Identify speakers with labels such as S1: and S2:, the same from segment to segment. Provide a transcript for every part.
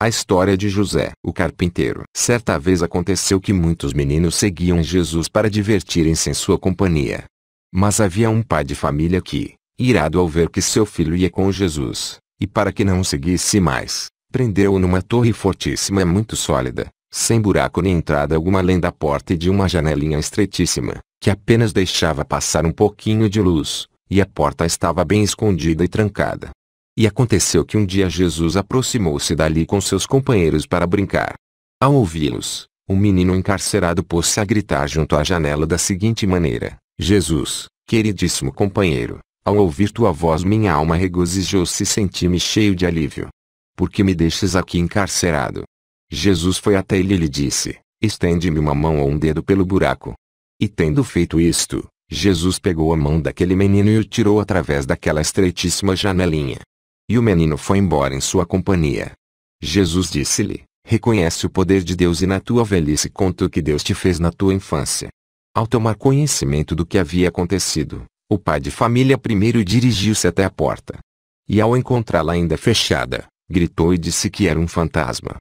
S1: A história de José, o carpinteiro. Certa vez aconteceu que muitos meninos seguiam Jesus para divertirem-se em sua companhia. Mas havia um pai de família que, irado ao ver que seu filho ia com Jesus, e para que não o seguisse mais, prendeu-o numa torre fortíssima e muito sólida, sem buraco nem entrada alguma além da porta e de uma janelinha estreitíssima, que apenas deixava passar um pouquinho de luz, e a porta estava bem escondida e trancada. E aconteceu que um dia Jesus aproximou-se dali com seus companheiros para brincar. Ao ouvi-los, o menino encarcerado pôs-se a gritar junto à janela da seguinte maneira: Jesus, queridíssimo companheiro, ao ouvir tua voz minha alma regozijou-se e senti-me cheio de alívio. Por que me deixas aqui encarcerado? Jesus foi até ele e lhe disse: estende-me uma mão ou um dedo pelo buraco. E tendo feito isto, Jesus pegou a mão daquele menino e o tirou através daquela estreitíssima janelinha. E o menino foi embora em sua companhia. Jesus disse-lhe: reconhece o poder de Deus e na tua velhice conta o que Deus te fez na tua infância. Ao tomar conhecimento do que havia acontecido, o pai de família primeiro dirigiu-se até a porta. E ao encontrá-la ainda fechada, gritou e disse que era um fantasma.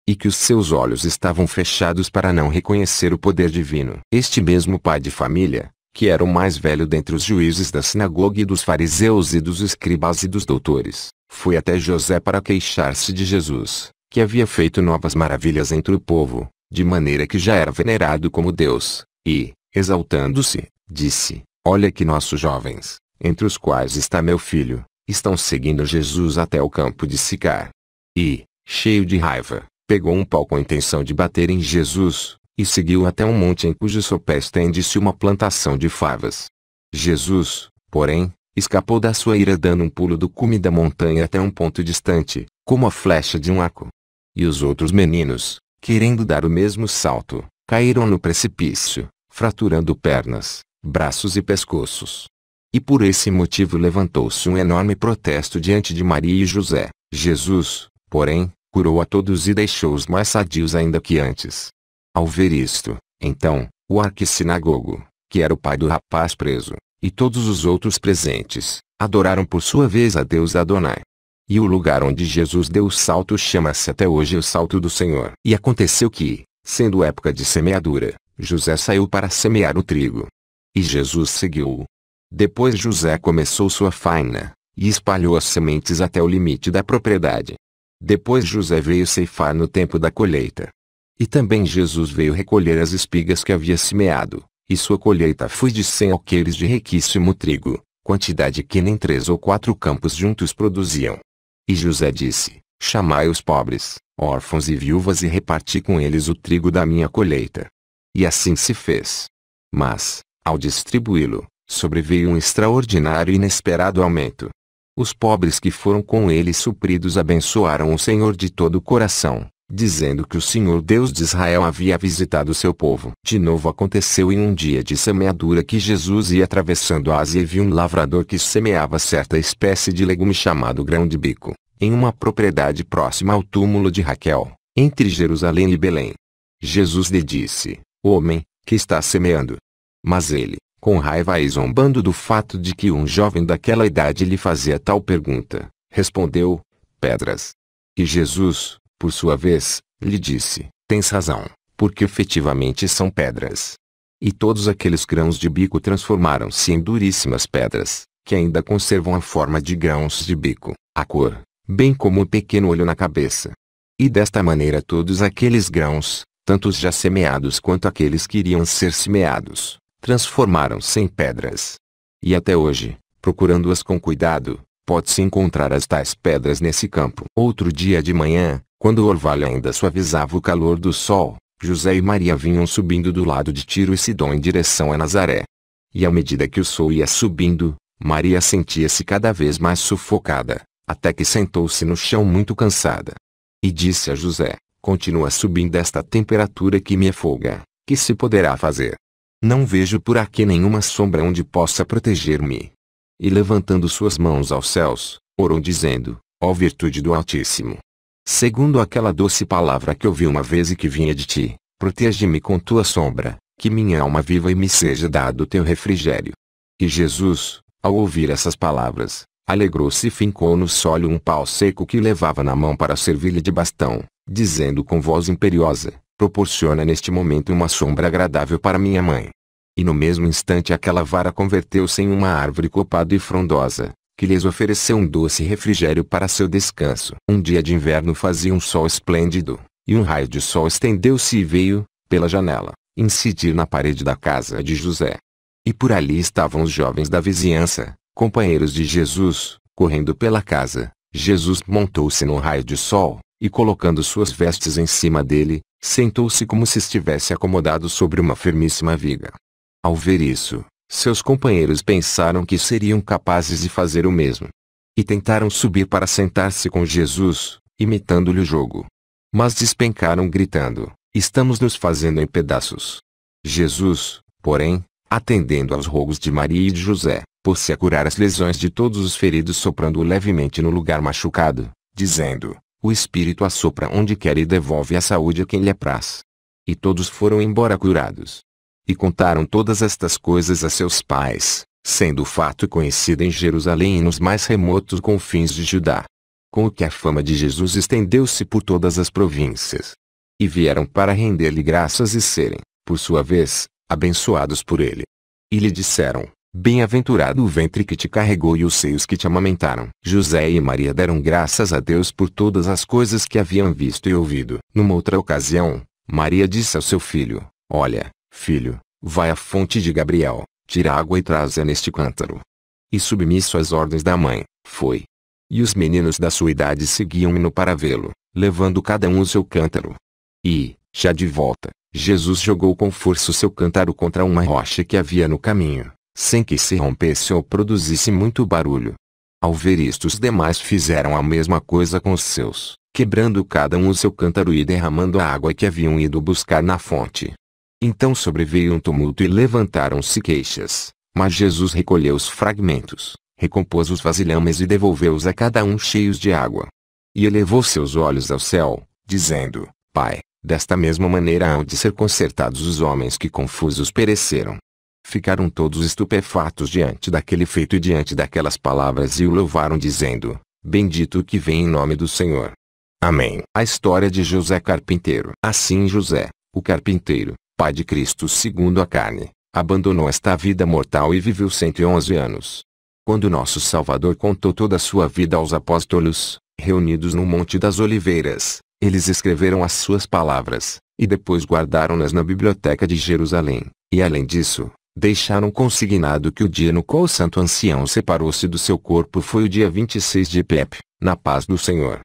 S1: E que os seus olhos estavam fechados para não reconhecer o poder divino. Este mesmo pai de família, que era o mais velho dentre os juízes da sinagoga e dos fariseus e dos escribas e dos doutores, foi até José para queixar-se de Jesus, que havia feito novas maravilhas entre o povo, de maneira que já era venerado como Deus, e, exaltando-se, disse: olha que nossos jovens, entre os quais está meu filho, estão seguindo Jesus até o campo de Sicar. E, cheio de raiva, pegou um pau com a intenção de bater em Jesus, e seguiu até um monte em cujo sopé estende-se uma plantação de favas. Jesus, porém, escapou da sua ira dando um pulo do cume da montanha até um ponto distante, como a flecha de um arco. E os outros meninos, querendo dar o mesmo salto, caíram no precipício, fraturando pernas, braços e pescoços. E por esse motivo levantou-se um enorme protesto diante de Maria e José. Jesus, porém, curou a todos e deixou-os mais sadios ainda que antes. Ao ver isto, então, o arquissinagogo, que era o pai do rapaz preso, e todos os outros presentes, adoraram por sua vez a Deus Adonai. E o lugar onde Jesus deu o salto chama-se até hoje o Salto do Senhor. E aconteceu que, sendo época de semeadura, José saiu para semear o trigo. E Jesus seguiu-o. Depois José começou sua faina, e espalhou as sementes até o limite da propriedade. Depois José veio ceifar no tempo da colheita. E também Jesus veio recolher as espigas que havia semeado, e sua colheita foi de 100 alqueires de riquíssimo trigo, quantidade que nem 3 ou 4 campos juntos produziam. E José disse: chamai os pobres, órfãos e viúvas e reparti com eles o trigo da minha colheita. E assim se fez. Mas, ao distribuí-lo, sobreveio um extraordinário e inesperado aumento. Os pobres que foram com ele supridos abençoaram o Senhor de todo o coração, dizendo que o Senhor Deus de Israel havia visitado o seu povo. De novo aconteceu em um dia de semeadura que Jesus ia atravessando a Ásia e viu um lavrador que semeava certa espécie de legume chamado grão de bico, em uma propriedade próxima ao túmulo de Raquel, entre Jerusalém e Belém. Jesus lhe disse: homem, que está semeando? Mas ele, com raiva e zombando do fato de que um jovem daquela idade lhe fazia tal pergunta, respondeu: pedras. E Jesus, por sua vez, lhe disse: tens razão, porque efetivamente são pedras. E todos aqueles grãos de bico transformaram-se em duríssimas pedras, que ainda conservam a forma de grãos de bico, a cor, bem como um pequeno olho na cabeça. E desta maneira todos aqueles grãos, tanto os já semeados quanto aqueles que iriam ser semeados, transformaram-se em pedras. E até hoje, procurando-as com cuidado, pode-se encontrar as tais pedras nesse campo. Outro dia de manhã, quando o orvalho ainda suavizava o calor do sol, José e Maria vinham subindo do lado de Tiro e Sidom em direção a Nazaré. E à medida que o sol ia subindo, Maria sentia-se cada vez mais sufocada, até que sentou-se no chão muito cansada. E disse a José: continua subindo esta temperatura que me afoga, que se poderá fazer? Não vejo por aqui nenhuma sombra onde possa proteger-me. E levantando suas mãos aos céus, orou dizendo: ó virtude do Altíssimo, segundo aquela doce palavra que ouvi uma vez e que vinha de ti, protege-me com tua sombra, que minha alma viva e me seja dado o teu refrigério. E Jesus, ao ouvir essas palavras, alegrou-se e fincou no solo um pau seco que levava na mão para servir-lhe de bastão, dizendo com voz imperiosa: proporciona neste momento uma sombra agradável para minha mãe. E no mesmo instante aquela vara converteu-se em uma árvore copada e frondosa, que lhes ofereceu um doce refrigério para seu descanso. Um dia de inverno fazia um sol esplêndido, e um raio de sol estendeu-se e veio, pela janela, incidir na parede da casa de José. E por ali estavam os jovens da vizinhança, companheiros de Jesus, correndo pela casa. Jesus montou-se no raio de sol, e colocando suas vestes em cima dele, sentou-se como se estivesse acomodado sobre uma firmíssima viga. Ao ver isso, seus companheiros pensaram que seriam capazes de fazer o mesmo. E tentaram subir para sentar-se com Jesus, imitando-lhe o jogo. Mas despencaram gritando: estamos nos fazendo em pedaços. Jesus, porém, atendendo aos rogos de Maria e de José, pôs-se a curar as lesões de todos os feridos soprando levemente no lugar machucado, dizendo: o Espírito assopra onde quer e devolve a saúde a quem lhe apraz. E todos foram embora curados. E contaram todas estas coisas a seus pais, sendo o fato conhecido em Jerusalém e nos mais remotos confins de Judá. Com o que a fama de Jesus estendeu-se por todas as províncias. E vieram para render-lhe graças e serem, por sua vez, abençoados por ele. E lhe disseram: bem-aventurado o ventre que te carregou e os seios que te amamentaram. José e Maria deram graças a Deus por todas as coisas que haviam visto e ouvido. Numa outra ocasião, Maria disse ao seu filho: olha, filho, vai à fonte de Gabriel, tira água e traz-a neste cântaro. E submisso às ordens da mãe, foi. E os meninos da sua idade seguiam-no para vê-lo, levando cada um o seu cântaro. E, já de volta, Jesus jogou com força o seu cântaro contra uma rocha que havia no caminho, sem que se rompesse ou produzisse muito barulho. Ao ver isto, os demais fizeram a mesma coisa com os seus, quebrando cada um o seu cântaro e derramando a água que haviam ido buscar na fonte. Então sobreveio um tumulto e levantaram-se queixas, mas Jesus recolheu os fragmentos, recompôs os vasilhames e devolveu-os a cada um cheios de água. E elevou seus olhos ao céu, dizendo: Pai, desta mesma maneira hão de ser consertados os homens que confusos pereceram. Ficaram todos estupefatos diante daquele feito e diante daquelas palavras e o louvaram dizendo: bendito o que vem em nome do Senhor. Amém. A história de José Carpinteiro. Assim José, o carpinteiro, pai de Cristo segundo a carne, abandonou esta vida mortal e viveu 111 anos. Quando nosso Salvador contou toda a sua vida aos apóstolos, reunidos no Monte das Oliveiras, eles escreveram as suas palavras, e depois guardaram-nas na biblioteca de Jerusalém, e além disso, deixaram consignado que o dia no qual o santo ancião separou-se do seu corpo foi o dia 26 de Epep, na paz do Senhor.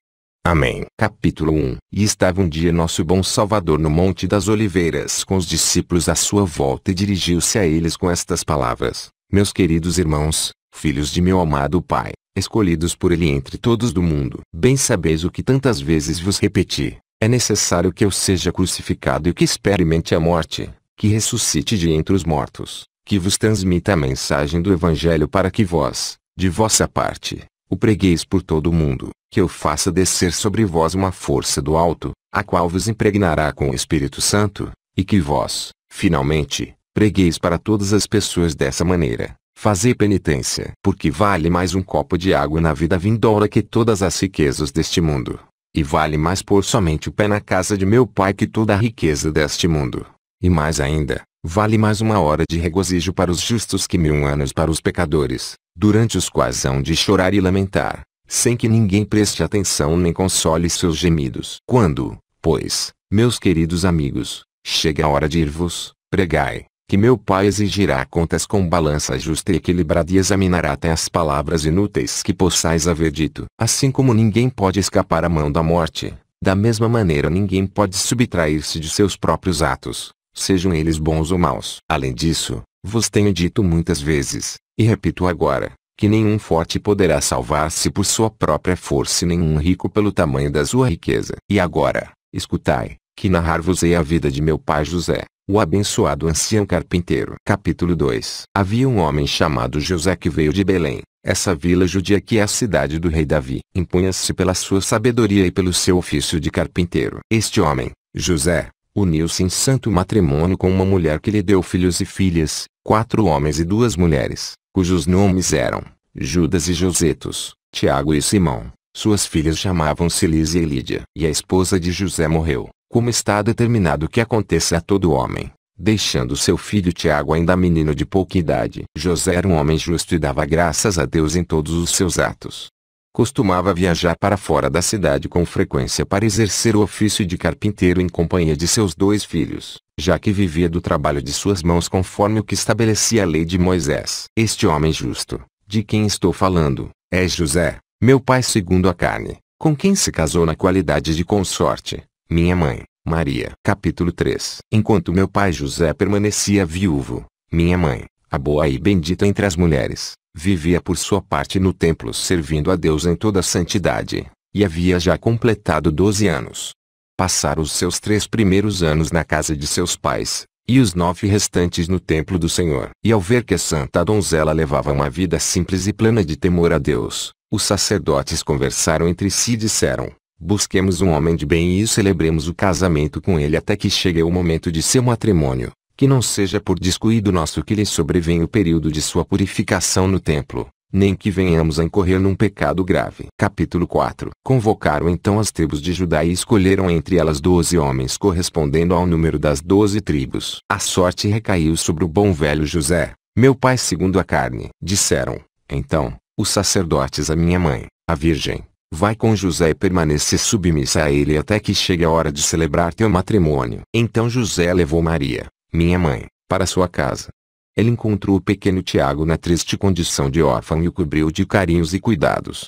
S1: Amém. Capítulo 1. E estava um dia nosso bom Salvador no Monte das Oliveiras com os discípulos à sua volta e dirigiu-se a eles com estas palavras: meus queridos irmãos, filhos de meu amado Pai, escolhidos por Ele entre todos do mundo. Bem sabeis o que tantas vezes vos repeti: é necessário que eu seja crucificado e que experimente a morte, que ressuscite de entre os mortos, que vos transmita a mensagem do Evangelho para que vós, de vossa parte, o pregueis por todo o mundo, que eu faça descer sobre vós uma força do alto, a qual vos impregnará com o Espírito Santo, e que vós, finalmente, pregueis para todas as pessoas dessa maneira. Fazei penitência, porque vale mais um copo de água na vida vindoura que todas as riquezas deste mundo. E vale mais pôr somente o pé na casa de meu Pai que toda a riqueza deste mundo. E mais ainda, vale mais uma hora de regozijo para os justos que 1000 anos para os pecadores, durante os quais hão de chorar e lamentar, sem que ninguém preste atenção nem console seus gemidos. Quando, pois, meus queridos amigos, chega a hora de ir-vos, pregai, que meu Pai exigirá contas com balança justa e equilibrada e examinará até as palavras inúteis que possais haver dito. Assim como ninguém pode escapar à mão da morte, da mesma maneira ninguém pode subtrair-se de seus próprios atos, sejam eles bons ou maus. Além disso, vos tenho dito muitas vezes, e repito agora, que nenhum forte poderá salvar-se por sua própria força e nenhum rico pelo tamanho da sua riqueza. E agora, escutai, que narrar-vos-ei a vida de meu pai José, o abençoado ancião carpinteiro. Capítulo 2. Havia um homem chamado José que veio de Belém, essa vila judia que é a cidade do rei Davi. Impunha-se pela sua sabedoria e pelo seu ofício de carpinteiro. Este homem, José, uniu-se em santo matrimônio com uma mulher que lhe deu filhos e filhas, 4 homens e 2 mulheres, cujos nomes eram Judas e Josetos, Tiago e Simão. Suas filhas chamavam-se Lísia e Lídia. E a esposa de José morreu, como está determinado que aconteça a todo homem, deixando seu filho Tiago ainda menino de pouca idade. José era um homem justo e dava graças a Deus em todos os seus atos. Costumava viajar para fora da cidade com frequência para exercer o ofício de carpinteiro em companhia de seus 2 filhos, já que vivia do trabalho de suas mãos conforme o que estabelecia a lei de Moisés. Este homem justo, de quem estou falando, é José, meu pai segundo a carne, com quem se casou na qualidade de consorte, minha mãe, Maria. Capítulo 3. Enquanto meu pai José permanecia viúvo, minha mãe, a boa e bendita entre as mulheres, vivia por sua parte no templo servindo a Deus em toda a santidade, e havia já completado 12 anos. Passaram os seus 3 primeiros anos na casa de seus pais, e os 9 restantes no templo do Senhor. E ao ver que a santa donzela levava uma vida simples e plena de temor a Deus, os sacerdotes conversaram entre si e disseram: busquemos um homem de bem e celebremos o casamento com ele até que chegue o momento de seu matrimônio, que não seja por descuido nosso que lhe sobrevenha o período de sua purificação no templo, nem que venhamos a incorrer num pecado grave. Capítulo 4. Convocaram então as tribos de Judá e escolheram entre elas 12 homens correspondendo ao número das 12 tribos. A sorte recaiu sobre o bom velho José, meu pai segundo a carne. Disseram, então, os sacerdotes a minha mãe, a virgem: vai com José e permanece submissa a ele até que chegue a hora de celebrar teu matrimônio. Então José levou Maria, minha mãe, para sua casa. Ele encontrou o pequeno Tiago na triste condição de órfão e o cobriu de carinhos e cuidados.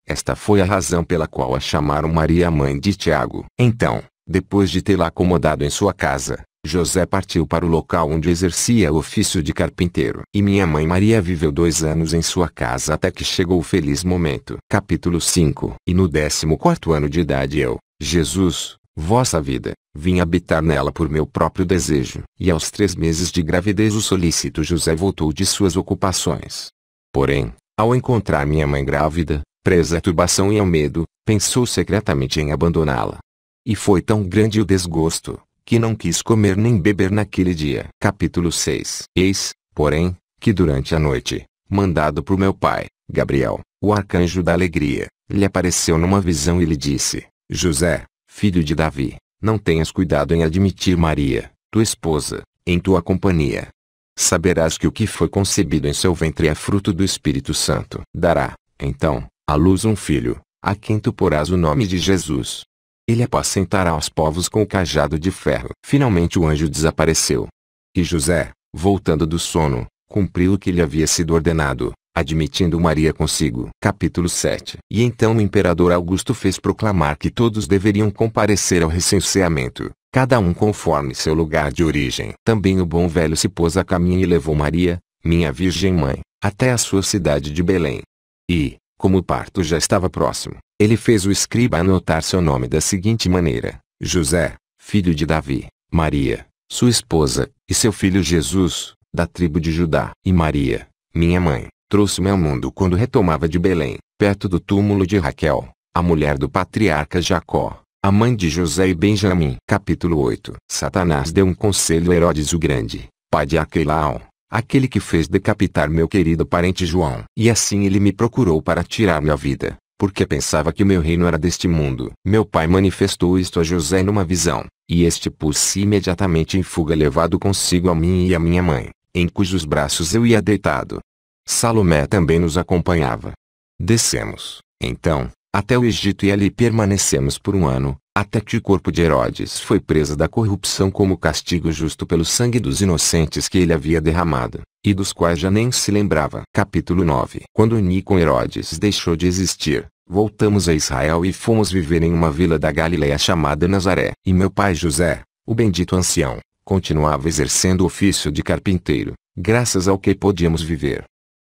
S1: Esta foi a razão pela qual a chamaram Maria, mãe de Tiago. Então, depois de tê-la acomodado em sua casa, José partiu para o local onde exercia o ofício de carpinteiro. E minha mãe Maria viveu 2 anos em sua casa até que chegou o feliz momento. Capítulo 5. E no 14º ano de idade eu, Jesus, vossa vida, vim habitar nela por meu próprio desejo. E aos 3 meses de gravidez o solícito José voltou de suas ocupações. Porém, ao encontrar minha mãe grávida, presa à turbação e ao medo, pensou secretamente em abandoná-la. E foi tão grande o desgosto, que não quis comer nem beber naquele dia. Capítulo 6. Eis, porém, que durante a noite, mandado por meu pai, Gabriel, o arcanjo da alegria, lhe apareceu numa visão e lhe disse: José, filho de Davi, não tenhas cuidado em admitir Maria, tua esposa, em tua companhia. Saberás que o que foi concebido em seu ventre é fruto do Espírito Santo. Dará, então, à luz um filho, a quem tu porás o nome de Jesus. Ele apacentará os povos com o cajado de ferro. Finalmente o anjo desapareceu. E José, voltando do sono, cumpriu o que lhe havia sido ordenado, admitindo Maria consigo. Capítulo 7. E então o imperador Augusto fez proclamar que todos deveriam comparecer ao recenseamento, cada um conforme seu lugar de origem. Também o bom velho se pôs a caminho e levou Maria, minha virgem mãe, até a sua cidade de Belém. E, como o parto já estava próximo, ele fez o escriba anotar seu nome da seguinte maneira: José, filho de Davi, Maria, sua esposa, e seu filho Jesus, da tribo de Judá. E Maria, minha mãe, trouxe-me ao mundo quando retomava de Belém, perto do túmulo de Raquel, a mulher do patriarca Jacó, a mãe de José e Benjamim. Capítulo 8. Satanás deu um conselho a Herodes o Grande, pai de Aquelau, aquele que fez decapitar meu querido parente João. E assim ele me procurou para tirar-me a vida, porque pensava que o meu reino era deste mundo. Meu pai manifestou isto a José numa visão, e este pôs-se imediatamente em fuga levado consigo a mim e a minha mãe, em cujos braços eu ia deitado. Salomé também nos acompanhava. Descemos, então, até o Egito e ali permanecemos por 1 ano, até que o corpo de Herodes foi preso da corrupção como castigo justo pelo sangue dos inocentes que ele havia derramado, e dos quais já nem se lembrava. Capítulo 9. Quando com Herodes deixou de existir, voltamos a Israel e fomos viver em uma vila da Galileia chamada Nazaré. E meu pai José, o bendito ancião, continuava exercendo o ofício de carpinteiro, graças ao que podíamos viver.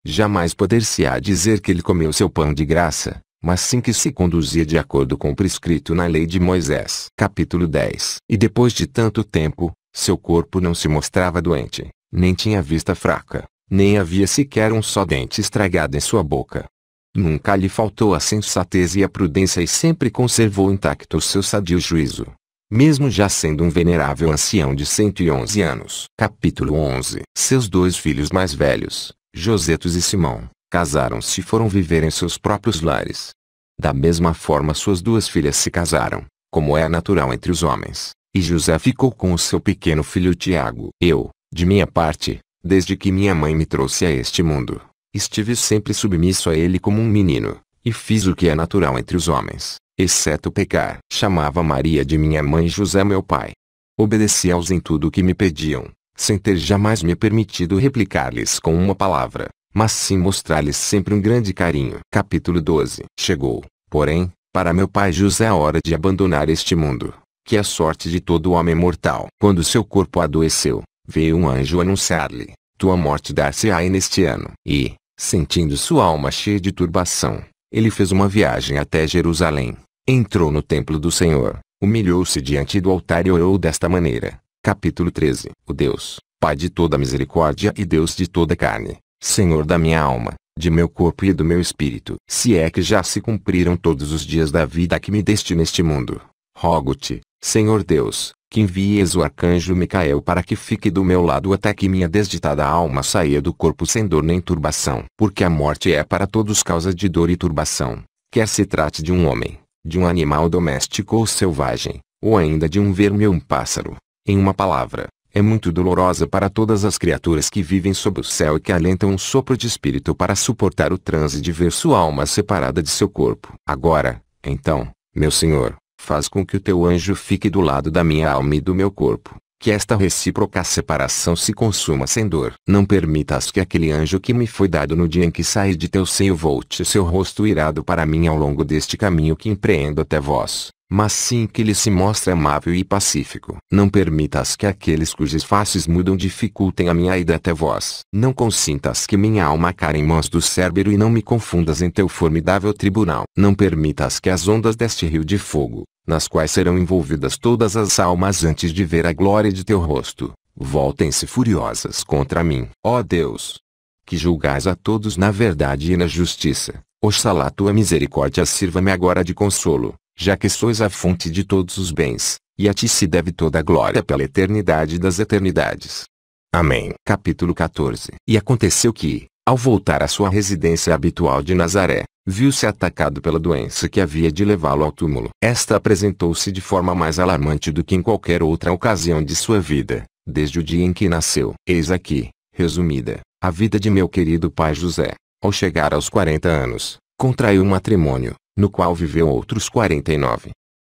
S1: Jamais poder-se-á dizer que ele comeu seu pão de graça, mas sim que se conduzia de acordo com o prescrito na lei de Moisés. Capítulo 10. E depois de tanto tempo, seu corpo não se mostrava doente, nem tinha vista fraca, nem havia sequer um só dente estragado em sua boca. Nunca lhe faltou a sensatez e a prudência e sempre conservou intacto o seu sadio juízo, mesmo já sendo um venerável ancião de 111 anos. Capítulo 11. Seus 2 filhos mais velhos, Josetos e Simão, casaram-se e foram viver em seus próprios lares. Da mesma forma suas duas filhas se casaram, como é natural entre os homens, e José ficou com o seu pequeno filho Tiago. Eu, de minha parte, desde que minha mãe me trouxe a este mundo, estive sempre submisso a ele como um menino, e fiz o que é natural entre os homens, exceto pecar. Chamava Maria de minha mãe e José meu pai. Obedeci-aos em tudo o que me pediam, sem ter jamais me permitido replicar-lhes com uma palavra, mas sim mostrar-lhes sempre um grande carinho. Capítulo 12. Chegou, porém, para meu pai José a hora de abandonar este mundo, que é a sorte de todo homem mortal. Quando seu corpo adoeceu, veio um anjo anunciar-lhe: tua morte dar-se-á neste ano. E, sentindo sua alma cheia de turbação, ele fez uma viagem até Jerusalém, entrou no templo do Senhor, humilhou-se diante do altar e orou desta maneira. Capítulo 13. O Deus, Pai de toda misericórdia e Deus de toda carne, Senhor da minha alma, de meu corpo e do meu espírito, se é que já se cumpriram todos os dias da vida que me deste neste mundo, rogo-te, Senhor Deus, que envies o arcanjo Micael para que fique do meu lado até que minha desditada alma saia do corpo sem dor nem turbação. Porque a morte é para todos causa de dor e turbação, quer se trate de um homem, de um animal doméstico ou selvagem, ou ainda de um verme ou um pássaro. Em uma palavra, é muito dolorosa para todas as criaturas que vivem sob o céu e que alentam um sopro de espírito para suportar o transe de ver sua alma separada de seu corpo. Agora, então, meu Senhor, faz com que o teu anjo fique do lado da minha alma e do meu corpo, que esta recíproca separação se consuma sem dor. Não permitas que aquele anjo que me foi dado no dia em que saí de teu seio volte seu rosto irado para mim ao longo deste caminho que empreendo até vós, mas sim que ele se mostre amável e pacífico. Não permitas que aqueles cujas faces mudam dificultem a minha ida até vós. Não consintas que minha alma caia em mãos do Cérbero e não me confundas em teu formidável tribunal. Não permitas que as ondas deste rio de fogo, nas quais serão envolvidas todas as almas antes de ver a glória de teu rosto, voltem-se furiosas contra mim. Ó Deus, que julgais a todos na verdade e na justiça, oxalá tua misericórdia sirva-me agora de consolo, já que sois a fonte de todos os bens, e a ti se deve toda a glória pela eternidade das eternidades. Amém. Capítulo 14. E aconteceu que, ao voltar à sua residência habitual de Nazaré, viu-se atacado pela doença que havia de levá-lo ao túmulo. Esta apresentou-se de forma mais alarmante do que em qualquer outra ocasião de sua vida, desde o dia em que nasceu. Eis aqui, resumida, a vida de meu querido pai José. Ao chegar aos 40 anos, contraiu um matrimônio, no qual viveu outros 49.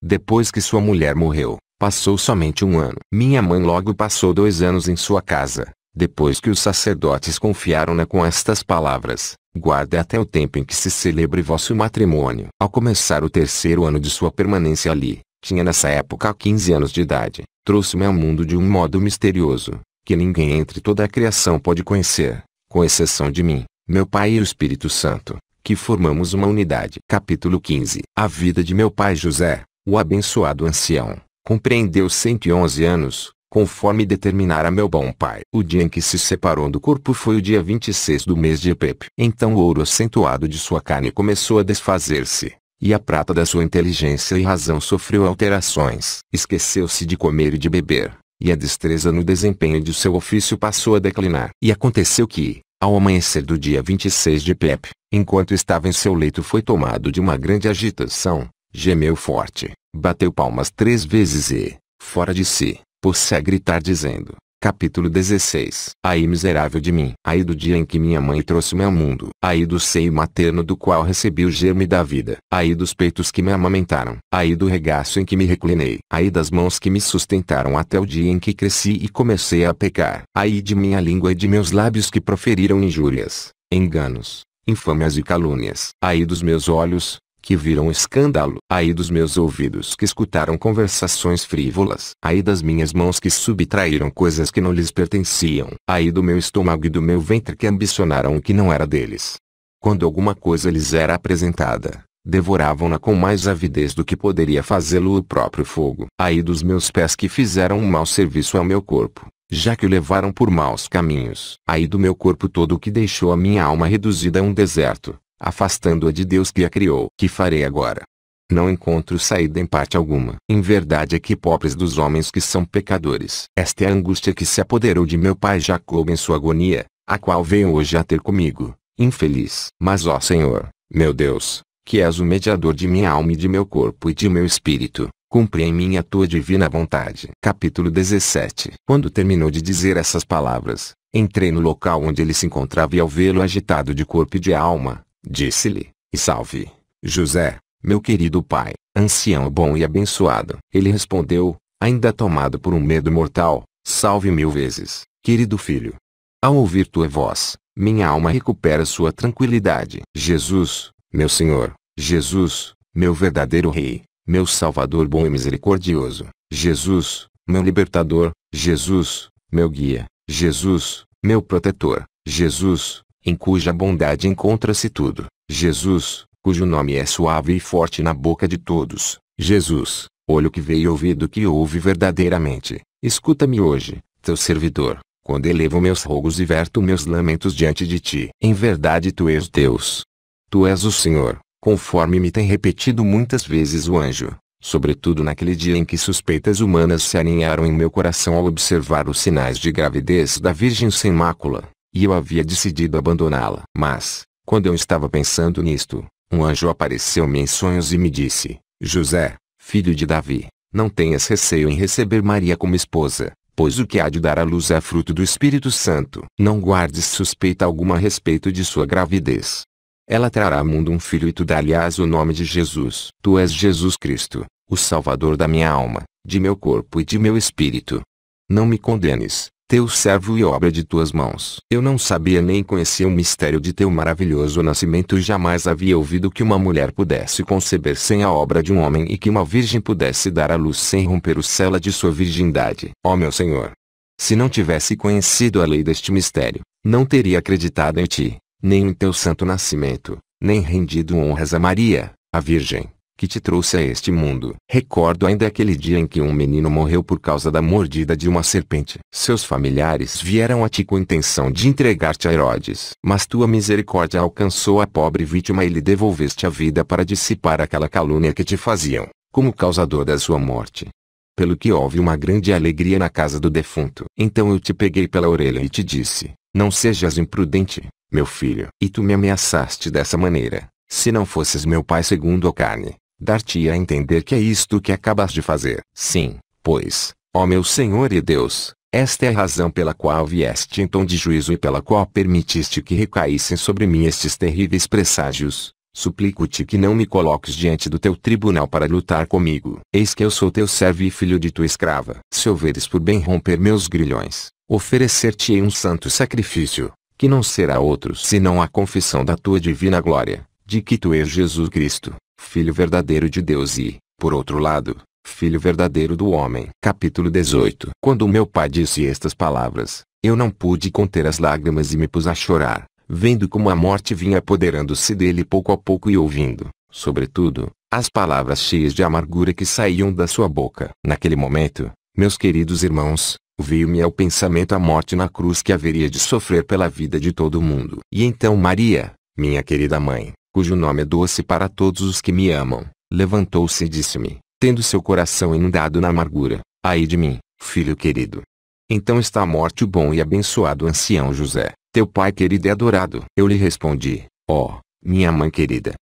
S1: Depois que sua mulher morreu, passou somente um ano. Minha mãe logo passou 2 anos em sua casa, depois que os sacerdotes confiaram-na com estas palavras: guarde até o tempo em que se celebre vosso matrimônio. Ao começar o 3º ano de sua permanência ali, tinha nessa época 15 anos de idade, trouxe-me ao mundo de um modo misterioso, que ninguém entre toda a criação pode conhecer, com exceção de mim, meu pai e o Espírito Santo, que formamos uma unidade. Capítulo 15. A vida de meu pai José, o abençoado ancião, compreendeu 111 anos, conforme determinara meu bom pai. O dia em que se separou do corpo foi o dia 26 do mês de Epep. Então o ouro acentuado de sua carne começou a desfazer-se, e a prata da sua inteligência e razão sofreu alterações. Esqueceu-se de comer e de beber, e a destreza no desempenho de seu ofício passou a declinar. E aconteceu que, ao amanhecer do dia 26 de Epep, enquanto estava em seu leito foi tomado de uma grande agitação, gemeu forte, bateu palmas 3 vezes e, fora de si, pôs-se a gritar dizendo: Capítulo 16. Ai miserável de mim! Ai do dia em que minha mãe trouxe-me ao mundo! Ai do seio materno do qual recebi o germe da vida! Ai dos peitos que me amamentaram! Ai do regaço em que me reclinei! Ai das mãos que me sustentaram até o dia em que cresci e comecei a pecar! Ai de minha língua e de meus lábios que proferiram injúrias, enganos, infâmias e calúnias! Ai dos meus olhos, que viram escândalo. Ai dos meus ouvidos que escutaram conversações frívolas. Ai das minhas mãos que subtraíram coisas que não lhes pertenciam. Ai do meu estômago e do meu ventre que ambicionaram o que não era deles. Quando alguma coisa lhes era apresentada, devoravam-na com mais avidez do que poderia fazê-lo o próprio fogo. Ai dos meus pés que fizeram um mau serviço ao meu corpo, já que o levaram por maus caminhos. Ai do meu corpo todo que deixou a minha alma reduzida a um deserto, afastando-a de Deus que a criou. Que farei agora? Não encontro saída em parte alguma. Em verdade é que pobres dos homens que são pecadores. Esta é a angústia que se apoderou de meu pai Jacob em sua agonia, a qual veio hoje a ter comigo, infeliz. Mas ó Senhor, meu Deus, que és o mediador de minha alma e de meu corpo e de meu espírito, cumpre em mim a tua divina vontade. Capítulo 17. Quando terminou de dizer essas palavras, entrei no local onde ele se encontrava e ao vê-lo agitado de corpo e de alma, disse-lhe, e salve, José, meu querido pai, ancião bom e abençoado. Ele respondeu, ainda tomado por um medo mortal, salve 1000 vezes, querido filho. Ao ouvir tua voz, minha alma recupera sua tranquilidade. Jesus, meu Senhor, Jesus, meu verdadeiro Rei, meu Salvador bom e misericordioso, Jesus, meu libertador, Jesus, meu guia, Jesus, meu protetor, Jesus, em cuja bondade encontra-se tudo, Jesus, cujo nome é suave e forte na boca de todos, Jesus, olho que vê e ouvido que ouve verdadeiramente, escuta-me hoje, teu servidor, quando elevo meus rogos e verto meus lamentos diante de ti. Em verdade tu és Deus. Tu és o Senhor, conforme me tem repetido muitas vezes o anjo, sobretudo naquele dia em que suspeitas humanas se aninharam em meu coração ao observar os sinais de gravidez da Virgem sem mácula, e eu havia decidido abandoná-la. Mas, quando eu estava pensando nisto, um anjo apareceu-me em sonhos e me disse, José, filho de Davi, não tenhas receio em receber Maria como esposa, pois o que há de dar à luz é fruto do Espírito Santo. Não guardes suspeita alguma a respeito de sua gravidez. Ela trará ao mundo um filho e tu dar-lhe-ás o nome de Jesus. Tu és Jesus Cristo, o Salvador da minha alma, de meu corpo e de meu espírito. Não me condenes, teu servo e obra de tuas mãos. Eu não sabia nem conhecia o mistério de teu maravilhoso nascimento e jamais havia ouvido que uma mulher pudesse conceber sem a obra de um homem e que uma virgem pudesse dar à luz sem romper o selo de sua virgindade. Ó meu Senhor! Se não tivesse conhecido a lei deste mistério, não teria acreditado em ti, nem em teu santo nascimento, nem rendido honras a Maria, a Virgem, que te trouxe a este mundo. Recordo ainda aquele dia em que um menino morreu por causa da mordida de uma serpente. Seus familiares vieram a ti com intenção de entregar-te a Herodes. Mas tua misericórdia alcançou a pobre vítima e lhe devolveste a vida para dissipar aquela calúnia que te faziam, como causador da sua morte. Pelo que houve uma grande alegria na casa do defunto. Então eu te peguei pela orelha e te disse, não sejas imprudente, meu filho. E tu me ameaçaste dessa maneira, se não fosses meu pai segundo a carne, dar-te-ia a entender que é isto que acabas de fazer. Sim, pois, ó meu Senhor e Deus, esta é a razão pela qual vieste em tom de juízo e pela qual permitiste que recaíssem sobre mim estes terríveis presságios. Suplico-te que não me coloques diante do teu tribunal para lutar comigo. Eis que eu sou teu servo e filho de tua escrava. Se houveres por bem romper meus grilhões, oferecer-te-ei um santo sacrifício, que não será outro senão a confissão da tua divina glória, de que tu és Jesus Cristo, Filho verdadeiro de Deus e, por outro lado, Filho verdadeiro do homem. Capítulo 18. Quando meu pai disse estas palavras, eu não pude conter as lágrimas e me pus a chorar, vendo como a morte vinha apoderando-se dele pouco a pouco e ouvindo, sobretudo, as palavras cheias de amargura que saíam da sua boca. Naquele momento, meus queridos irmãos, veio-me ao pensamento a morte na cruz que haveria de sofrer pela vida de todo mundo. E então Maria, minha querida mãe, cujo nome é doce para todos os que me amam, levantou-se e disse-me, tendo seu coração inundado na amargura, ai de mim, filho querido. Então está a morte o bom e abençoado ancião José, teu pai querido e adorado. Eu lhe respondi, ó, minha mãe querida.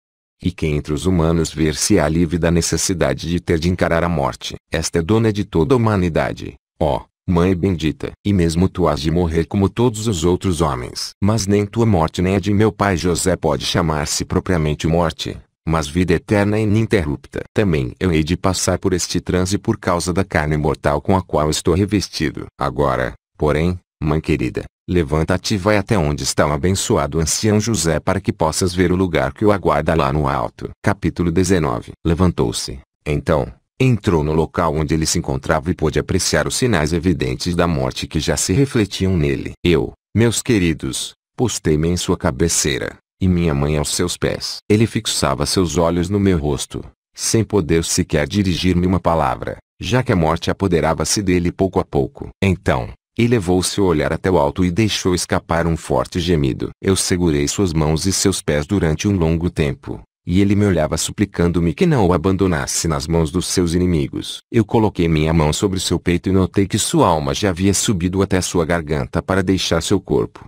S1: E quem entre os humanos ver-se-á livre da necessidade de ter de encarar a morte? Esta é dona de toda a humanidade, ó, mãe bendita. E mesmo tu has de morrer como todos os outros homens. Mas nem tua morte nem a de meu pai José pode chamar-se propriamente morte, mas vida eterna e ininterrupta. Também eu hei de passar por este transe por causa da carne mortal com a qual estou revestido. Agora, porém, mãe querida, levanta-te e vai até onde está o abençoado ancião José para que possas ver o lugar que o aguarda lá no alto. Capítulo 19. Levantou-se, então, entrou no local onde ele se encontrava e pôde apreciar os sinais evidentes da morte que já se refletiam nele. Eu, meus queridos, postei-me em sua cabeceira, e minha mãe aos seus pés. Ele fixava seus olhos no meu rosto, sem poder sequer dirigir-me uma palavra, já que a morte apoderava-se dele pouco a pouco. Então, elevou-se o olhar até o alto e deixou escapar um forte gemido. Eu segurei suas mãos e seus pés durante um longo tempo, e ele me olhava suplicando-me que não o abandonasse nas mãos dos seus inimigos. Eu coloquei minha mão sobre seu peito e notei que sua alma já havia subido até sua garganta para deixar seu corpo.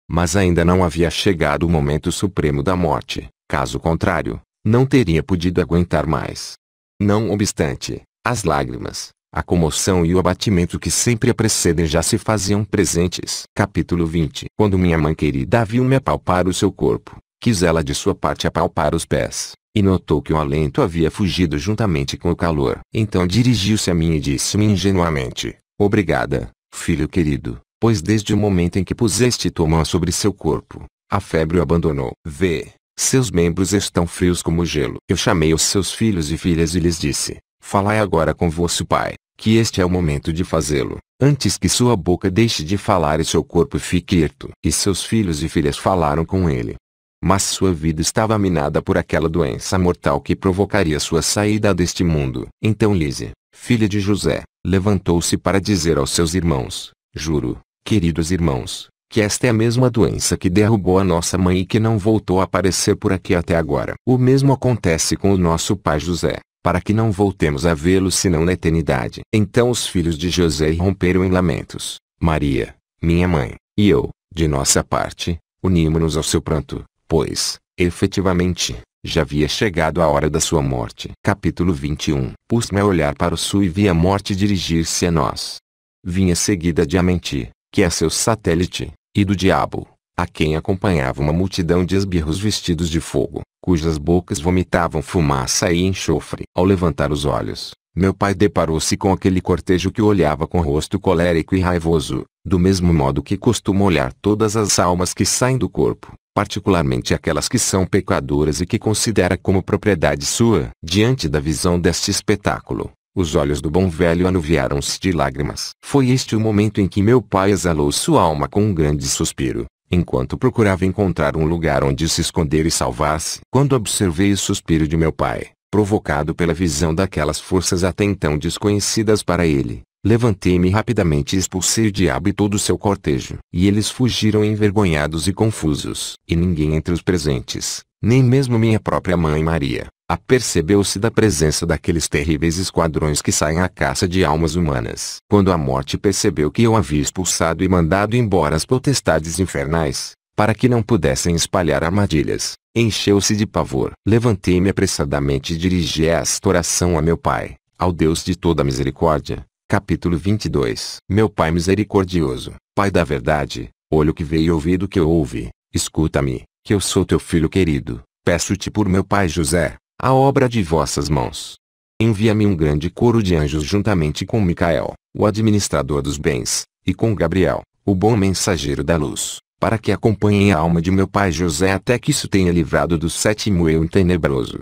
S1: Mas ainda não havia chegado o momento supremo da morte. Caso contrário, não teria podido aguentar mais. Não obstante, as lágrimas, a comoção e o abatimento que sempre a precedem já se faziam presentes. Capítulo 20. Quando minha mãe querida viu-me apalpar o seu corpo, quis ela de sua parte apalpar os pés, e notou que o alento havia fugido juntamente com o calor. Então dirigiu-se a mim e disse-me ingenuamente: obrigada, filho querido, pois desde o momento em que puseste tua mão sobre seu corpo, a febre o abandonou. Vê, seus membros estão frios como gelo. Eu chamei os seus filhos e filhas e lhes disse: falai agora com vosso pai, que este é o momento de fazê-lo, antes que sua boca deixe de falar e seu corpo fique hirto. E seus filhos e filhas falaram com ele. Mas sua vida estava minada por aquela doença mortal que provocaria sua saída deste mundo. Então Lise, filha de José, levantou-se para dizer aos seus irmãos: juro, queridos irmãos, que esta é a mesma doença que derrubou a nossa mãe e que não voltou a aparecer por aqui até agora. O mesmo acontece com o nosso pai José, para que não voltemos a vê-lo senão na eternidade. Então os filhos de José romperam em lamentos. Maria, minha mãe, e eu, de nossa parte, unimos-nos ao seu pranto, pois, efetivamente, já havia chegado a hora da sua morte. Capítulo 21. Pus-me a olhar para o sul e vi a morte dirigir-se a nós. Vinha seguida de Amenti, que é seu satélite, e do diabo, a quem acompanhava uma multidão de esbirros vestidos de fogo, cujas bocas vomitavam fumaça e enxofre. Ao levantar os olhos, meu pai deparou-se com aquele cortejo que olhava com rosto colérico e raivoso, do mesmo modo que costuma olhar todas as almas que saem do corpo, particularmente aquelas que são pecadoras e que considera como propriedade sua. Diante da visão deste espetáculo, os olhos do bom velho anuviaram-se de lágrimas. Foi este o momento em que meu pai exalou sua alma com um grande suspiro, enquanto procurava encontrar um lugar onde se esconder e salvar-se. Quando observei o suspiro de meu pai, provocado pela visão daquelas forças até então desconhecidas para ele, levantei-me rapidamente e expulsei o diabo e todo o seu cortejo. E eles fugiram envergonhados e confusos. E ninguém entre os presentes, nem mesmo minha própria mãe Maria, apercebeu-se da presença daqueles terríveis esquadrões que saem à caça de almas humanas. Quando a morte percebeu que eu havia expulsado e mandado embora as potestades infernais, para que não pudessem espalhar armadilhas, encheu-se de pavor. Levantei-me apressadamente e dirigi esta oração a meu Pai, ao Deus de toda misericórdia. Capítulo 22. Meu Pai misericordioso, Pai da verdade, olho que vê e ouvido que ouve, escuta-me, que eu sou teu filho querido. Peço-te por meu pai José, a obra de vossas mãos. Envia-me um grande coro de anjos juntamente com Micael, o administrador dos bens, e com Gabriel, o bom mensageiro da luz, para que acompanhem a alma de meu pai José até que isso tenha livrado do sétimo eu tenebroso.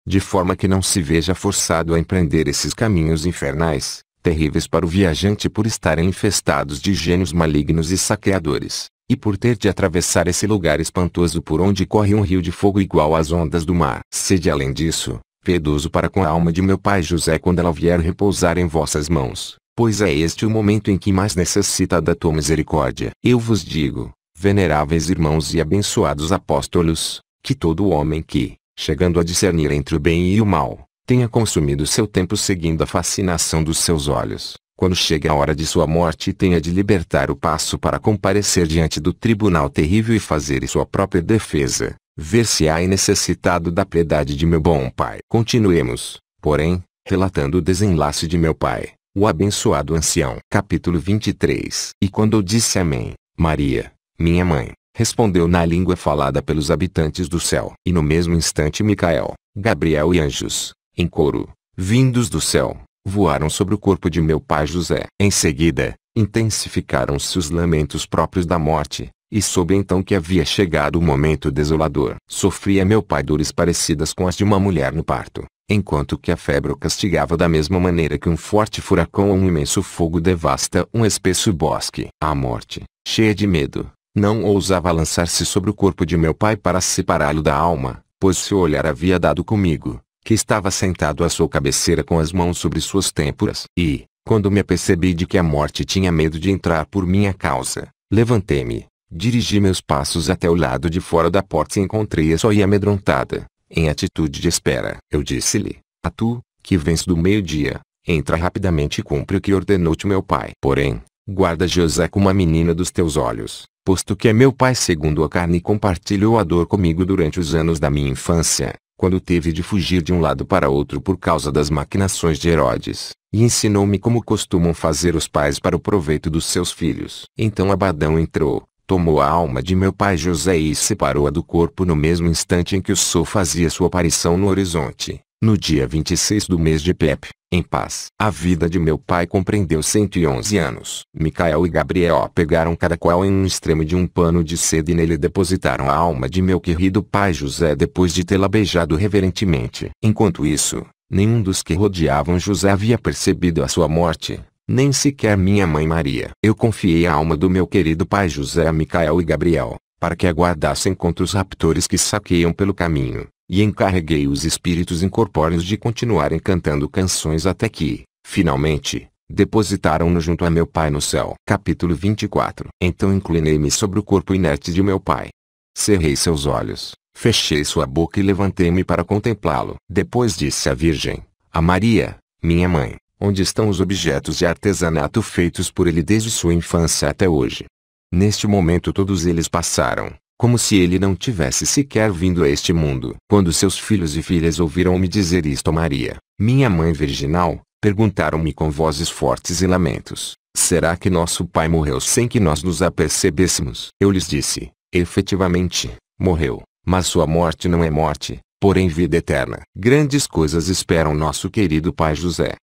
S1: De forma que não se veja forçado a empreender esses caminhos infernais, terríveis para o viajante por estarem infestados de gênios malignos e saqueadores, e por ter de atravessar esse lugar espantoso por onde corre um rio de fogo igual às ondas do mar. Sede além disso, piedoso para com a alma de meu pai José quando ela vier repousar em vossas mãos, pois é este o momento em que mais necessita da tua misericórdia. Eu vos digo, veneráveis irmãos e abençoados apóstolos, que todo homem que, chegando a discernir entre o bem e o mal, tenha consumido seu tempo seguindo a fascinação dos seus olhos, quando chega a hora de sua morte tenha de libertar o passo para comparecer diante do tribunal terrível e fazer sua própria defesa, ver-se-á necessitado da piedade de meu bom pai. Continuemos, porém, relatando o desenlace de meu pai, o abençoado ancião. Capítulo 23. E quando eu disse amém, Maria, minha mãe, respondeu na língua falada pelos habitantes do céu. E no mesmo instante Micael, Gabriel e anjos, em coro, vindos do céu, voaram sobre o corpo de meu pai José. Em seguida, intensificaram-se os lamentos próprios da morte, e soube então que havia chegado o momento desolador. Sofria meu pai dores parecidas com as de uma mulher no parto, enquanto que a febre o castigava da mesma maneira que um forte furacão ou um imenso fogo devasta um espesso bosque. A morte, cheia de medo, não ousava lançar-se sobre o corpo de meu pai para separá-lo da alma, pois seu olhar havia dado comigo, que estava sentado à sua cabeceira com as mãos sobre suas têmporas. E, quando me apercebi de que a morte tinha medo de entrar por minha causa, levantei-me, dirigi meus passos até o lado de fora da porta e encontrei-a só e amedrontada, em atitude de espera. Eu disse-lhe: a tu, que vens do meio-dia, entra rapidamente e cumpre o que ordenou-te meu pai. Porém, guarda José como a menina dos teus olhos, posto que é meu pai segundo a carne e compartilhou a dor comigo durante os anos da minha infância. quando teve de fugir de um lado para outro por causa das maquinações de Herodes, e ensinou-me como costumam fazer os pais para o proveito dos seus filhos. Então Abadão entrou, tomou a alma de meu pai José e separou-a do corpo no mesmo instante em que o sol fazia sua aparição no horizonte, no dia 26 do mês de Pepe, em paz. A vida de meu pai compreendeu 111 anos. Micael e Gabriel pegaram cada qual em um extremo de um pano de seda e nele depositaram a alma de meu querido pai José depois de tê-la beijado reverentemente. Enquanto isso, nenhum dos que rodeavam José havia percebido a sua morte, nem sequer minha mãe Maria. Eu confiei a alma do meu querido pai José a Micael e Gabriel, para que aguardassem contra os raptores que saqueiam pelo caminho, e encarreguei os espíritos incorpóreos de continuarem cantando canções até que, finalmente, depositaram-no junto a meu pai no céu. Capítulo 24. Então inclinei-me sobre o corpo inerte de meu pai. Cerrei seus olhos, fechei sua boca e levantei-me para contemplá-lo. Depois disse à Virgem, a Maria, minha mãe, onde estão os objetos de artesanato feitos por ele desde sua infância até hoje? Neste momento todos eles passaram, como se ele não tivesse sequer vindo a este mundo. Quando seus filhos e filhas ouviram-me dizer isto a Maria, minha mãe virginal, perguntaram-me com vozes fortes e lamentos, será que nosso pai morreu sem que nós nos apercebêssemos? Eu lhes disse, efetivamente, morreu, mas sua morte não é morte, porém vida eterna. Grandes coisas esperam nosso querido pai José.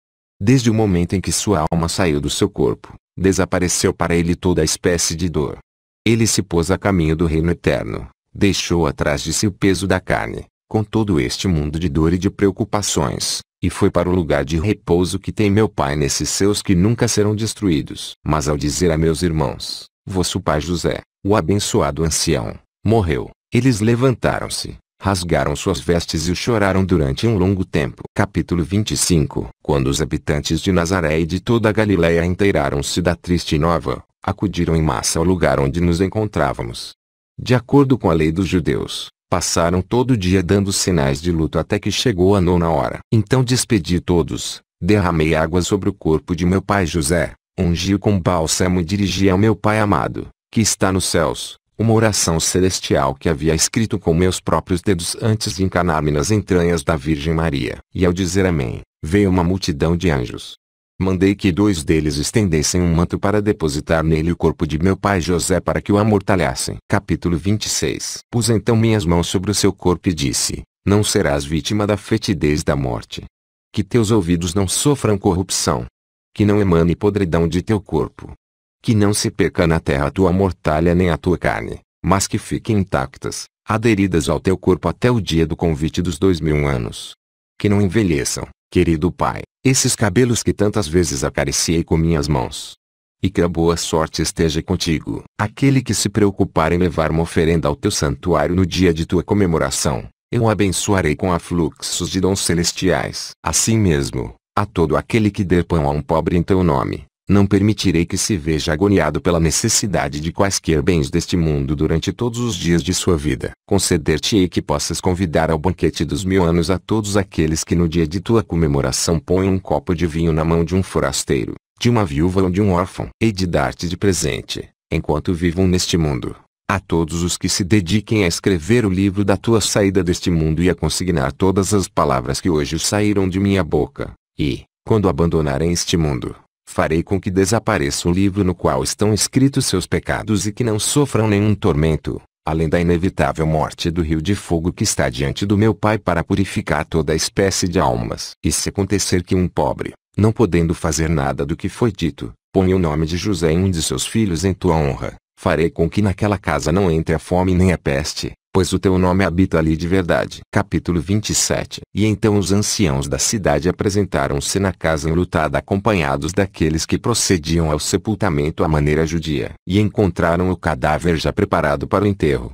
S1: Desde o momento em que sua alma saiu do seu corpo, desapareceu para ele toda a espécie de dor. Ele se pôs a caminho do reino eterno, deixou atrás de si o peso da carne, com todo este mundo de dor e de preocupações, e foi para o lugar de repouso que tem meu pai nesses seus que nunca serão destruídos. Mas ao dizer a meus irmãos, vosso pai José, o abençoado ancião, morreu, eles levantaram-se, rasgaram suas vestes e choraram durante um longo tempo. Capítulo 25. Quando os habitantes de Nazaré e de toda a Galiléia inteiraram-se da triste nova, acudiram em massa ao lugar onde nos encontrávamos. De acordo com a lei dos judeus, passaram todo o dia dando sinais de luto até que chegou a 9ª hora. Então despedi todos, derramei água sobre o corpo de meu pai José, ungi-o com bálsamo e dirigi ao meu pai amado, que está nos céus, uma oração celestial que havia escrito com meus próprios dedos antes de encarnar-me nas entranhas da Virgem Maria. E ao dizer amém, veio uma multidão de anjos. Mandei que 2 deles estendessem um manto para depositar nele o corpo de meu pai José para que o amortalhassem. Capítulo 26. Pus então minhas mãos sobre o seu corpo e disse, não serás vítima da fetidez da morte. Que teus ouvidos não sofram corrupção. Que não emane podridão de teu corpo. Que não se perca na terra a tua mortalha nem a tua carne, mas que fiquem intactas, aderidas ao teu corpo até o dia do convite dos 2000 anos. Que não envelheçam, querido pai, esses cabelos que tantas vezes acariciei com minhas mãos. E que a boa sorte esteja contigo. Aquele que se preocupar em levar uma oferenda ao teu santuário no dia de tua comemoração, eu o abençoarei com afluxos de dons celestiais. Assim mesmo, a todo aquele que der pão a um pobre em teu nome, não permitirei que se veja agoniado pela necessidade de quaisquer bens deste mundo durante todos os dias de sua vida. Conceder-te-ei que possas convidar ao banquete dos 1000 anos a todos aqueles que no dia de tua comemoração ponham um copo de vinho na mão de um forasteiro, de uma viúva ou de um órfão. Hei de dar-te de presente, enquanto vivam neste mundo, a todos os que se dediquem a escrever o livro da tua saída deste mundo e a consignar todas as palavras que hoje saíram de minha boca. E, quando abandonarem este mundo, farei com que desapareça o livro no qual estão escritos seus pecados e que não sofram nenhum tormento, além da inevitável morte do rio de fogo que está diante do meu Pai para purificar toda a espécie de almas. E se acontecer que um pobre, não podendo fazer nada do que foi dito, ponha o nome de José em um de seus filhos em tua honra, farei com que naquela casa não entre a fome nem a peste, pois o teu nome habita ali de verdade. Capítulo 27. E então os anciãos da cidade apresentaram-se na casa enlutada acompanhados daqueles que procediam ao sepultamento à maneira judia. E encontraram o cadáver já preparado para o enterro.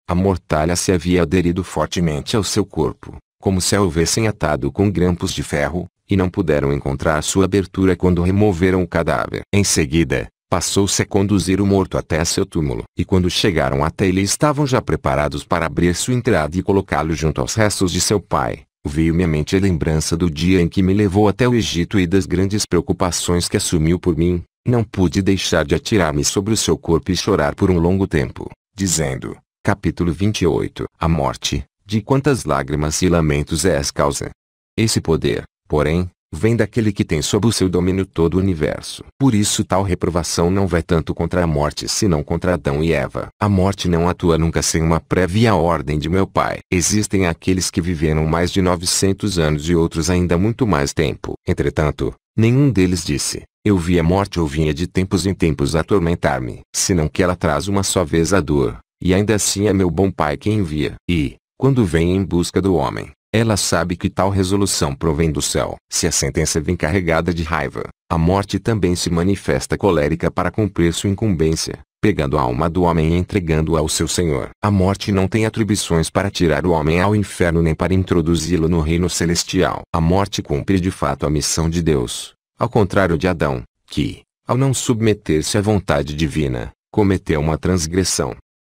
S1: A mortalha se havia aderido fortemente ao seu corpo, como se a houvessem atado com grampos de ferro, e não puderam encontrar sua abertura quando removeram o cadáver. Em seguida, passou-se a conduzir o morto até seu túmulo. E quando chegaram até ele estavam já preparados para abrir sua entrada e colocá-lo junto aos restos de seu pai. Veio-me à mente a lembrança do dia em que me levou até o Egito e das grandes preocupações que assumiu por mim. Não pude deixar de atirar-me sobre o seu corpo e chorar por um longo tempo, dizendo, capítulo 28. A morte, de quantas lágrimas e lamentos és causa. Esse poder, porém, vem daquele que tem sob o seu domínio todo o universo. Por isso tal reprovação não vai tanto contra a morte senão contra Adão e Eva. A morte não atua nunca sem uma prévia ordem de meu Pai. Existem aqueles que viveram mais de 900 anos e outros ainda muito mais tempo. Entretanto, nenhum deles disse: eu vi a morte ou vinha de tempos em tempos atormentar-me. Senão que ela traz uma só vez a dor, e ainda assim é meu bom Pai quem envia. E, quando vem em busca do homem, ela sabe que tal resolução provém do céu. Se a sentença vem carregada de raiva, a morte também se manifesta colérica para cumprir sua incumbência, pegando a alma do homem e entregando-a ao seu Senhor. A morte não tem atribuições para tirar o homem ao inferno nem para introduzi-lo no reino celestial. A morte cumpre de fato a missão de Deus, ao contrário de Adão, que, ao não submeter-se à vontade divina, cometeu uma transgressão.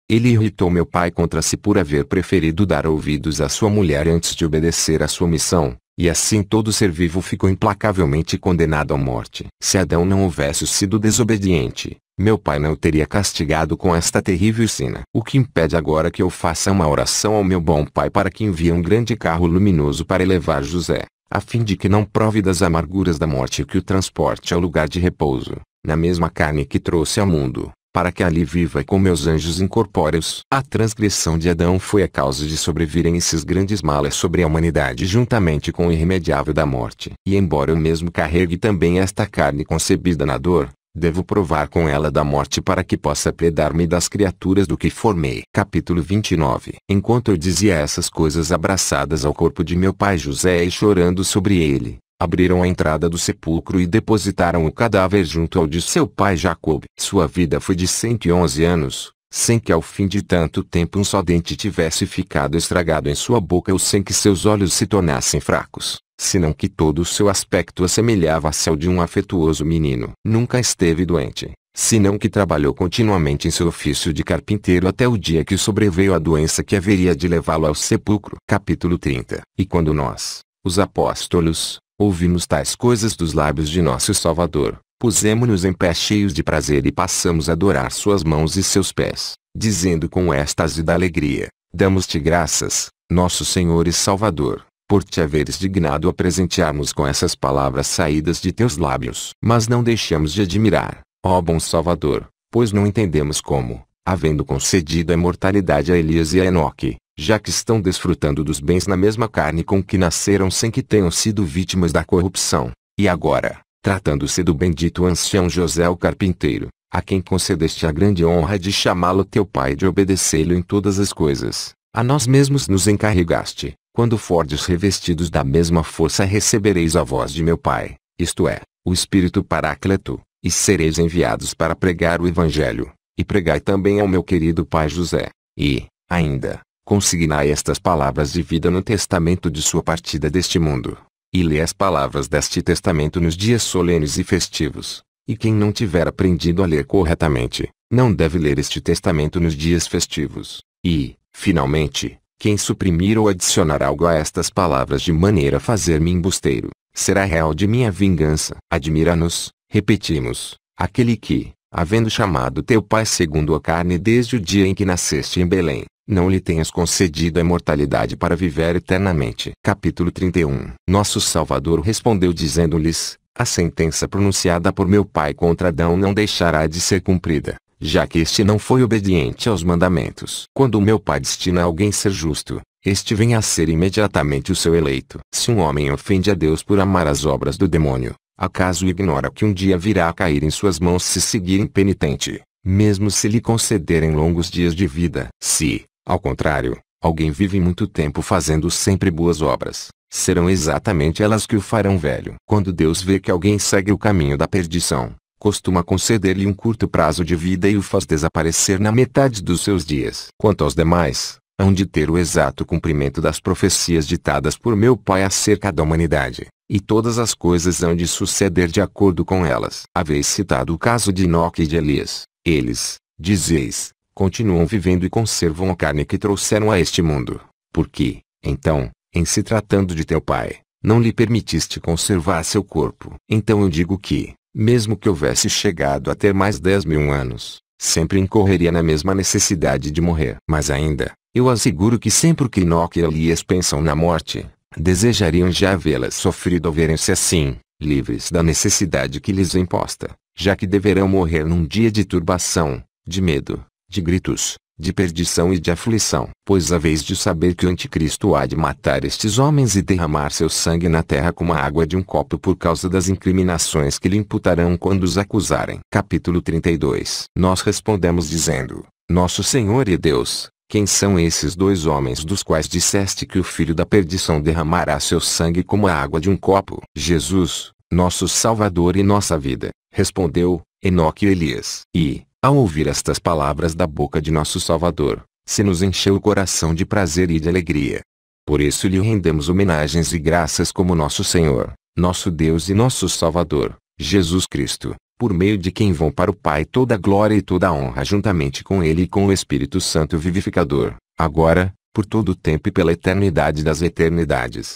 S1: Ele irritou meu Pai contra si por haver preferido dar ouvidos à sua mulher antes de obedecer à sua missão, e assim todo ser vivo ficou implacavelmente condenado à morte. Se Adão não houvesse sido desobediente, meu Pai não o teria castigado com esta terrível sina. O que impede agora que eu faça uma oração ao meu bom Pai para que envie um grande carro luminoso para elevar José, a fim de que não prove das amarguras da morte e que o transporte ao lugar de repouso, na mesma carne que trouxe ao mundo, para que ali viva com meus anjos incorpóreos. A transgressão de Adão foi a causa de sobrevirem esses grandes males sobre a humanidade juntamente com o irremediável da morte. E embora eu mesmo carregue também esta carne concebida na dor, devo provar com ela da morte para que possa predar-me das criaturas do que formei. Capítulo 29. Enquanto eu dizia essas coisas abraçadas ao corpo de meu pai José e chorando sobre ele, abriram a entrada do sepulcro e depositaram o cadáver junto ao de seu pai Jacob. Sua vida foi de 111 anos, sem que ao fim de tanto tempo um só dente tivesse ficado estragado em sua boca ou sem que seus olhos se tornassem fracos, senão que todo o seu aspecto assemelhava-se ao de um afetuoso menino. Nunca esteve doente, senão que trabalhou continuamente em seu ofício de carpinteiro até o dia que sobreveio a doença que haveria de levá-lo ao sepulcro. Capítulo 30. E quando nós, os apóstolos, ouvimos tais coisas dos lábios de nosso Salvador, pusemo-nos em pé cheios de prazer e passamos a adorar suas mãos e seus pés, dizendo com êxtase da alegria: damos-te graças, nosso Senhor e Salvador, por te haveres dignado a presentear-nos com essas palavras saídas de teus lábios. Mas não deixamos de admirar, ó bom Salvador, pois não entendemos como, havendo concedido a imortalidade a Elias e a Enoque, já que estão desfrutando dos bens na mesma carne com que nasceram sem que tenham sido vítimas da corrupção, e agora, tratando-se do bendito ancião José o carpinteiro, a quem concedeste a grande honra de chamá-lo teu pai e de obedecê-lo em todas as coisas, a nós mesmos nos encarregaste, quando fordes revestidos da mesma força recebereis a voz de meu Pai, isto é, o Espírito Paráclito, e sereis enviados para pregar o Evangelho, e pregai também ao meu querido pai José, e, ainda, consignai estas palavras de vida no testamento de sua partida deste mundo, e lê as palavras deste testamento nos dias solenes e festivos, e quem não tiver aprendido a ler corretamente, não deve ler este testamento nos dias festivos, e, finalmente, quem suprimir ou adicionar algo a estas palavras de maneira a fazer-me embusteiro, será réu de minha vingança. Admira-nos, repetimos, aquele que, havendo chamado teu pai segundo a carne desde o dia em que nasceste em Belém, não lhe tenhas concedido a imortalidade para viver eternamente. Capítulo 31. Nosso Salvador respondeu dizendo-lhes: a sentença pronunciada por meu pai contra Adão não deixará de ser cumprida, já que este não foi obediente aos mandamentos. Quando o meu pai destina a alguém ser justo, este vem a ser imediatamente o seu eleito. Se um homem ofende a Deus por amar as obras do demônio, acaso ignora que um dia virá a cair em suas mãos se seguir impenitente, mesmo se lhe concederem longos dias de vida? Se, ao contrário, alguém vive muito tempo fazendo sempre boas obras, serão exatamente elas que o farão velho. Quando Deus vê que alguém segue o caminho da perdição, costuma conceder-lhe um curto prazo de vida e o faz desaparecer na metade dos seus dias. Quanto aos demais, hão de ter o exato cumprimento das profecias ditadas por meu pai acerca da humanidade, e todas as coisas hão de suceder de acordo com elas. Haveis citado o caso de Enoque e de Elias. Eles, dizeis, continuam vivendo e conservam a carne que trouxeram a este mundo. Porque, então, em se tratando de teu pai, não lhe permitiste conservar seu corpo. Então eu digo que, mesmo que houvesse chegado a ter mais 10.000 anos, sempre incorreria na mesma necessidade de morrer. Mas ainda, Eu asseguro que sempre que Enoque e Elias pensam na morte, desejariam já vê-la sofrido ao verem-se assim, livres da necessidade que lhes é imposta, já que deverão morrer num dia de turbação, de medo, de gritos, de perdição e de aflição. Pois a vez de saber que o anticristo há de matar estes homens e derramar seu sangue na terra como a água de um copo por causa das incriminações que lhe imputarão quando os acusarem. Capítulo 32. Nós respondemos dizendo: Nosso Senhor e Deus, quem são esses dois homens dos quais disseste que o filho da perdição derramará seu sangue como a água de um copo? Jesus, nosso Salvador e nossa vida, respondeu Enoque e Elias. E, ao ouvir estas palavras da boca de nosso Salvador, se nos encheu o coração de prazer e de alegria. Por isso lhe rendemos homenagens e graças como nosso Senhor, nosso Deus e nosso Salvador, Jesus Cristo, por meio de quem vão para o Pai toda a glória e toda a honra juntamente com Ele e com o Espírito Santo vivificador, agora, por todo o tempo e pela eternidade das eternidades.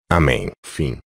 S1: Amém. Fim.